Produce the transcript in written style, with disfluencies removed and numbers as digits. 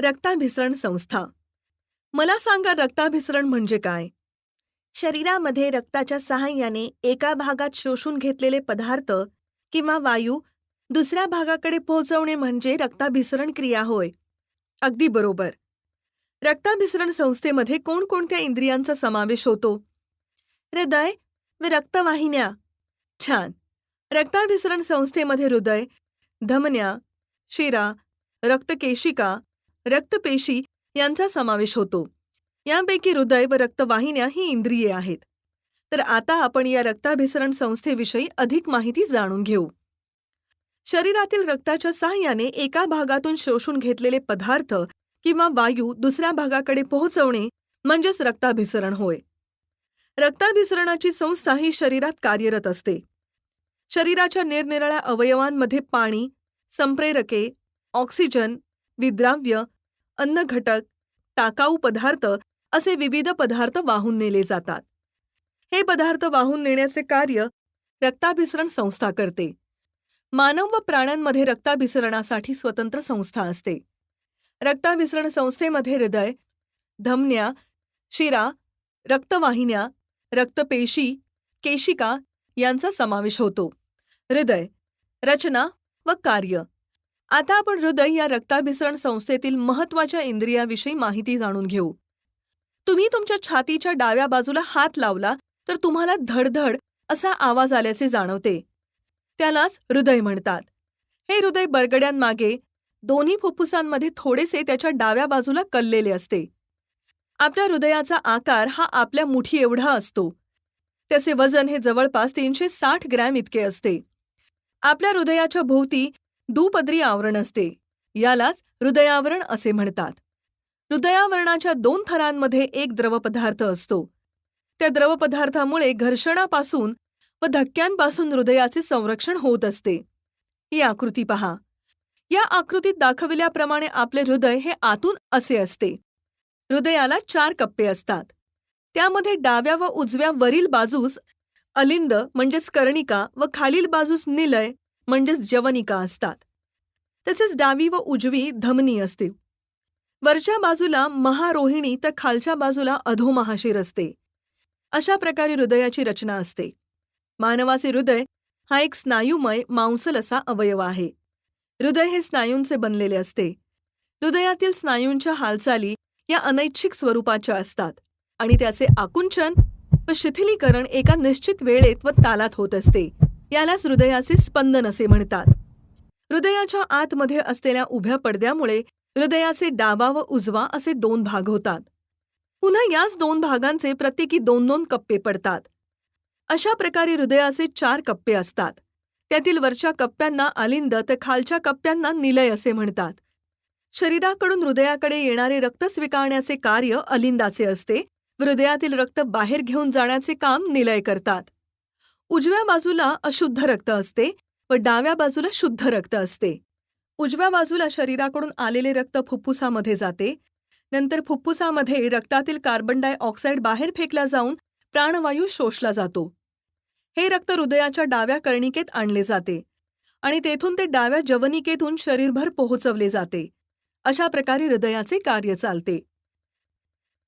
रक्ताभिसरण संस्था. मला सांगा, रक्ताभिसरण म्हणजे काय? शरीरामध्ये रक्ताच्या सहाय्याने एका भागात शोषून घेतलेले पदार्थ किंवा वायू दुसऱ्या भागाकडे पोहोचवणे म्हणजे रक्ताभिसरण क्रिया होय. अगदी बरोबर. रक्ताभिसरण संस्थेमध्ये कोणकोणत्या इंद्रियांचा समावेश होतो? हृदय व रक्तवाहिन्या. छान. रक्ताभिसरण संस्थेमध्ये हृदय, धमन्या, शिरा, रक्तकेशिका, रक्तपेशी यांचा समावेश होतो. यांपैकी हृदय व रक्तवाहिन्या ही इंद्रिये आहेत. तर आता आपण या रक्ताभिसरण संस्थेविषयी अधिक माहिती जाणून घेऊ. शरीरातील रक्ताच्या साहाय्याने एका भागातून शोषून घेतलेले पदार्थ किंवा वायू दुसऱ्या भागाकडे पोहोचवणे म्हणजेच रक्ताभिसरण होय. रक्ताभिसरणाची संस्था ही शरीरात कार्यरत असते. शरीराच्या निरनिराळ्या अवयवांमध्ये पाणी, संप्रेरके, ऑक्सिजन, विद्राव्य, अन्नघटक, टाकाऊ पदार्थ असे विविध पदार्थ वाहून नेले जातात. हे पदार्थ वाहून नेण्याचे कार्य रक्ताभिसरण संस्था करते. मानव व प्राण्यांमध्ये रक्ताभिसरणासाठी स्वतंत्र संस्था असते. रक्ताभिसरण संस्थेमध्ये हृदय, धमन्या, शिरा, रक्तवाहिन्या, रक्तपेशी, केशिका यांचा समावेश होतो. हृदय, रचना व कार्य. आता आपण हृदय या रक्ताभिसरण संस्थेतील महत्त्वाच्या इंद्रियाविषयी माहिती जाणून घेऊ. तुम्ही तुमच्या छातीच्या डाव्या बाजूला हात लावला तर तुम्हाला धडधड असा आवाज आल्याचे जाणवते. त्यालाच हृदय म्हणतात. हे हृदय बरगड्यांमागे दोन्ही फुफ्फुसांमध्ये थोडेसे त्याच्या डाव्या बाजूला कललेले असते. आपल्या हृदयाचा आकार हा आपल्या मुठी एवढा असतो. त्याचे वजन हे जवळपास 360 ग्रॅम इतके असते. आपल्या हृदयाच्या भोवती दुपदरी आवरण असते. यालाच हृदयावरण असे म्हणतात. हृदयावरणाच्या 2 थरांमध्ये एक द्रवपदार्थ असतो. त्या द्रवपदार्थामुळे घर्षणापासून व धक्क्यांपासून हृदयाचे संरक्षण होत असते. ही आकृती पहा. या आकृतीत दाखविल्याप्रमाणे आपले हृदय हे आतून असे असते. हृदयाला 4 कप्पे असतात. त्यामध्ये डाव्या व उजव्या वरील बाजूस अलिंद म्हणजेच कर्णिका व खालील बाजूस निलय म्हणजेच जवनिका असतात. तसेच डावी व उजवी धमनी असते. वरच्या बाजूला महारोहिणी तर खालच्या बाजूला अधोमहाशीर असते. अशा प्रकारे हृदयाची रचना असते. मानवाचे हृदय हा एक स्नायुमय मांसल असा अवयव आहे. हृदय हे स्नायूंचे बनलेले असते. हृदयातील स्नायूंच्या हालचाली या अनैच्छिक स्वरूपाच्या असतात आणि त्याचे आकुंचन व शिथिलीकरण एका निश्चित वेळेत व तालात होत असते. यालाच हृदयाचे स्पंदन असे म्हणतात. हृदयाच्या आतमध्ये असलेल्या उभ्या पडद्यामुळे हृदयाचे डावा व उजवा असे 2 भाग होतात. पुन्हा याच 2 भागांचे प्रत्येकी 2-2 कप्पे पडतात. अशा प्रकारे हृदयाचे 4 कप्पे असतात. त्यातील वरच्या कप्प्यांना अलिंद तर खालच्या कप्प्यांना निलय असे म्हणतात. शरीराकडून हृदयाकडे येणारे रक्त स्वीकारण्याचे कार्य अलिंदाचे असते. हृदयातील रक्त बाहेर घेऊन जाण्याचे काम निलय करतात. उजव्या बाजूला अशुद्ध रक्त असते व डाव्या बाजूला शुद्ध रक्त असते. उजव्या बाजूला शरीराकडून आलेले रक्त फुफ्फुसामध्ये जाते. नंतर फुफ्फुसामध्ये रक्तातील कार्बन डायऑक्साईड बाहेर फेकला जाऊन प्राणवायू शोषला जातो. हे रक्त हृदयाच्या डाव्या कर्णिकेत आणले जाते आणि तेथून ते डाव्या जवनिकेतून शरीरभर पोहोचवले जाते. अशा प्रकारे हृदयाचे कार्य चालते.